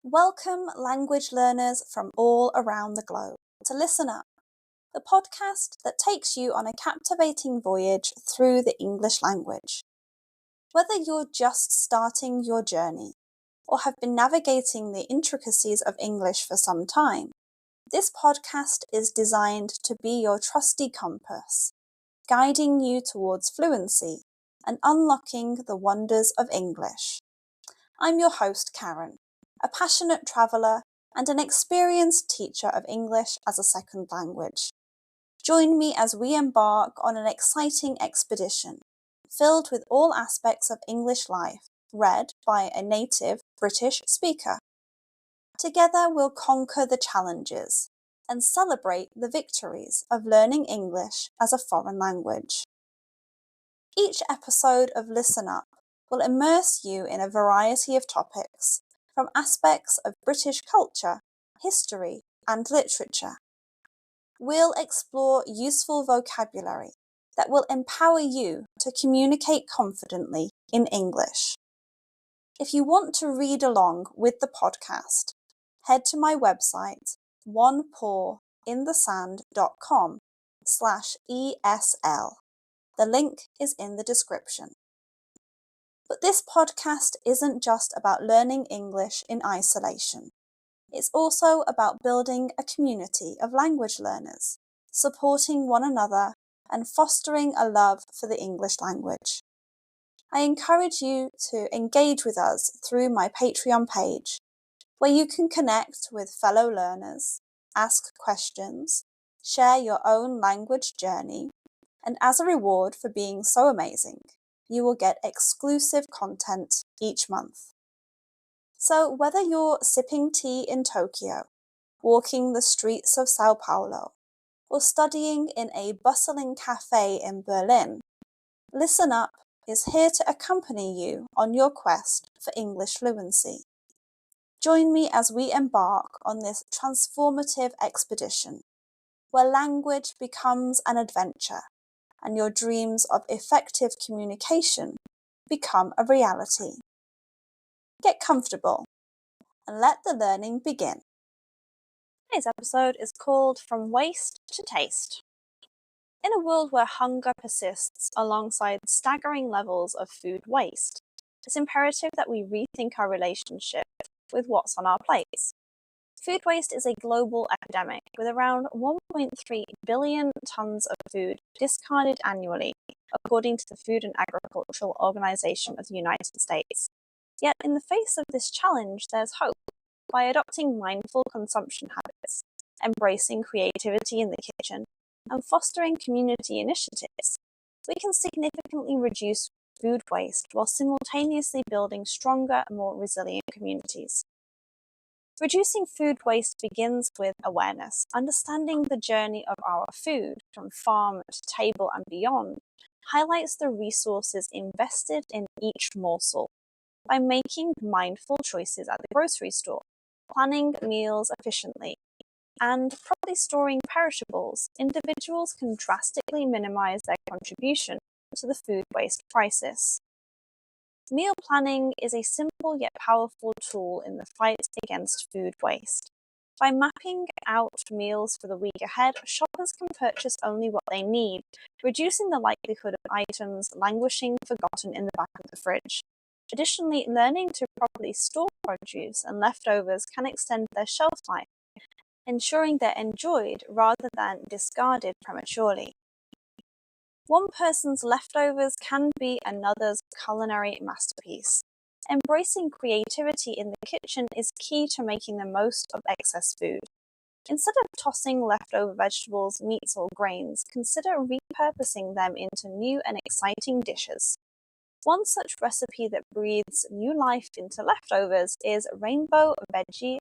Welcome, language learners from all around the globe, to Listen Up, the podcast that takes you on a captivating voyage through the English language. Whether you're just starting your journey or have been navigating the intricacies of English for some time, this podcast is designed to be your trusty compass, guiding you towards fluency and unlocking the wonders of English. I'm your host, Karen, a passionate traveller and an experienced teacher of English as a second language. Join me as we embark on an exciting expedition filled with all aspects of English life, read by a native British speaker. Together we'll conquer the challenges and celebrate the victories of learning English as a foreign language. Each episode of Listen Up will immerse you in a variety of topics, from aspects of British culture, history, and literature. We'll explore useful vocabulary that will empower you to communicate confidently in English. If you want to read along with the podcast, head to my website, onepawinthesand.com/ESL. The link is in the description. But this podcast isn't just about learning English in isolation. It's also about building a community of language learners, supporting one another, and fostering a love for the English language. I encourage you to engage with us through my Patreon page, where you can connect with fellow learners, ask questions, share your own language journey, and as a reward for being so amazing, you will get exclusive content each month. So whether you're sipping tea in Tokyo, walking the streets of Sao Paulo, or studying in a bustling cafe in Berlin, Listen Up is here to accompany you on your quest for English fluency. Join me as we embark on this transformative expedition, where language becomes an adventure and your dreams of effective communication become a reality. Get comfortable and let the learning begin. Today's episode is called From Waste to Taste. In a world where hunger persists alongside staggering levels of food waste, it's imperative that we rethink our relationship with what's on our plates. Food waste is a global epidemic, with around 1.3 billion tons of food discarded annually, according to the Food and Agricultural Organization of the United States. Yet, in the face of this challenge, there's hope. By adopting mindful consumption habits, embracing creativity in the kitchen, and fostering community initiatives, we can significantly reduce food waste while simultaneously building stronger, more resilient communities. Reducing food waste begins with awareness. Understanding the journey of our food, from farm to table and beyond, highlights the resources invested in each morsel. By making mindful choices at the grocery store, planning meals efficiently, and properly storing perishables, individuals can drastically minimize their contribution to the food waste crisis. Meal planning is a simple yet powerful tool in the fight against food waste. By mapping out meals for the week ahead, shoppers can purchase only what they need, reducing the likelihood of items languishing forgotten in the back of the fridge. Additionally, learning to properly store produce and leftovers can extend their shelf life, ensuring they're enjoyed rather than discarded prematurely. One person's leftovers can be another's culinary masterpiece. Embracing creativity in the kitchen is key to making the most of excess food. Instead of tossing leftover vegetables, meats, or grains, consider repurposing them into new and exciting dishes. One such recipe that breathes new life into leftovers is rainbow veggie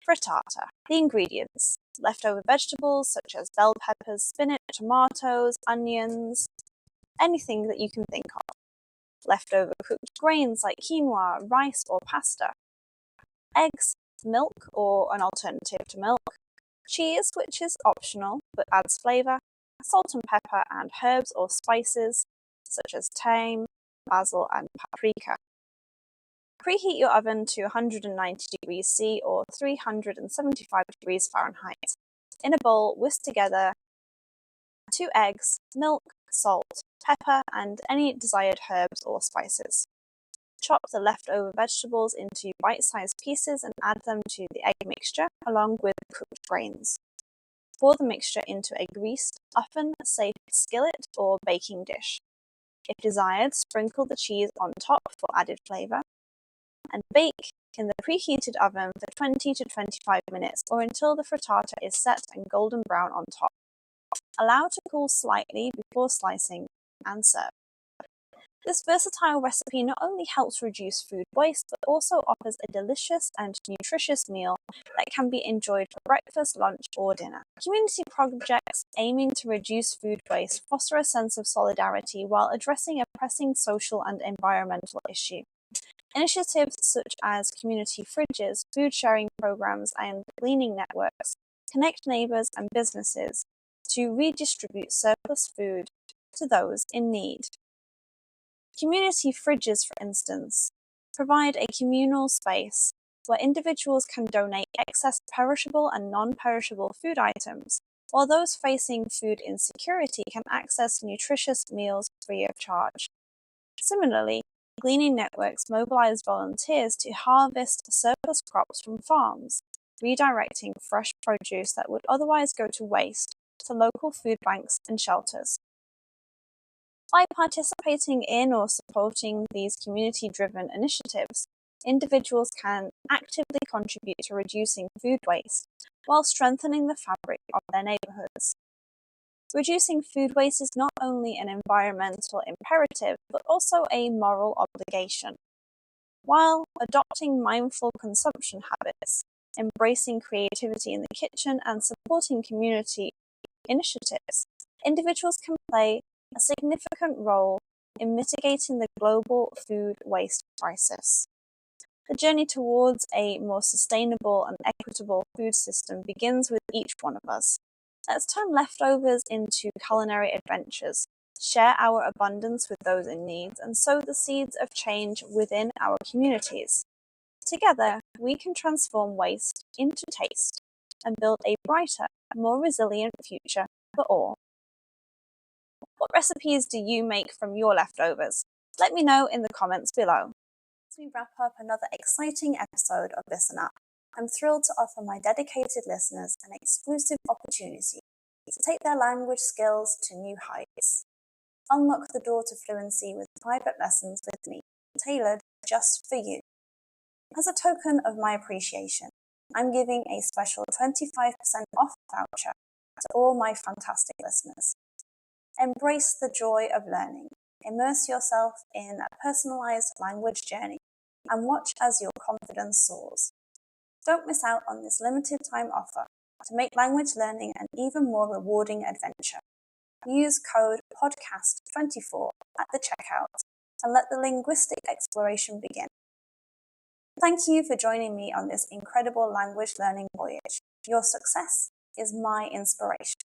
frittata. The ingredients: leftover vegetables such as bell peppers, spinach, tomatoes, onions, anything that you can think of. Leftover cooked grains like quinoa, rice, or pasta. Eggs, milk or an alternative to milk. Cheese, which is optional but adds flavour. Salt and pepper, and herbs or spices such as thyme, basil, and paprika. Preheat your oven to 190 degrees C or 375 degrees Fahrenheit. In a bowl, whisk together 2 eggs, milk, salt, pepper, and any desired herbs or spices. Chop the leftover vegetables into bite-sized pieces and add them to the egg mixture along with cooked grains. Pour the mixture into a greased, oven-safe skillet or baking dish. If desired, sprinkle the cheese on top for added flavour, and bake in the preheated oven for 20 to 25 minutes or until the frittata is set and golden brown on top. Allow to cool slightly before slicing and serve. This versatile recipe not only helps reduce food waste, but also offers a delicious and nutritious meal that can be enjoyed for breakfast, lunch, or dinner. Community projects aiming to reduce food waste foster a sense of solidarity while addressing a pressing social and environmental issue. Initiatives such as community fridges, food sharing programs, and gleaning networks connect neighbours and businesses to redistribute surplus food to those in need. Community fridges, for instance, provide a communal space where individuals can donate excess perishable and non-perishable food items, while those facing food insecurity can access nutritious meals free of charge. Similarly, gleaning networks mobilize volunteers to harvest surplus crops from farms, redirecting fresh produce that would otherwise go to waste to local food banks and shelters. By participating in or supporting these community-driven initiatives, individuals can actively contribute to reducing food waste while strengthening the fabric of their neighbourhoods. Reducing food waste is not only an environmental imperative, but also a moral obligation. While adopting mindful consumption habits, embracing creativity in the kitchen, and supporting community initiatives, individuals can play a significant role in mitigating the global food waste crisis. The journey towards a more sustainable and equitable food system begins with each one of us. Let's turn leftovers into culinary adventures, share our abundance with those in need, and sow the seeds of change within our communities. Together, we can transform waste into taste and build a brighter, more resilient future for all. What recipes do you make from your leftovers? Let me know in the comments below. As we wrap up another exciting episode of Listen Up, I'm thrilled to offer my dedicated listeners an exclusive opportunity to take their language skills to new heights. Unlock the door to fluency with private lessons with me, tailored just for you. As a token of my appreciation, I'm giving a special 25% off voucher to all my fantastic listeners. Embrace the joy of learning, immerse yourself in a personalized language journey, and watch as your confidence soars. Don't miss out on this limited time offer to make language learning an even more rewarding adventure. Use code PODCAST24 at the checkout and let the linguistic exploration begin. Thank you for joining me on this incredible language learning voyage. Your success is my inspiration.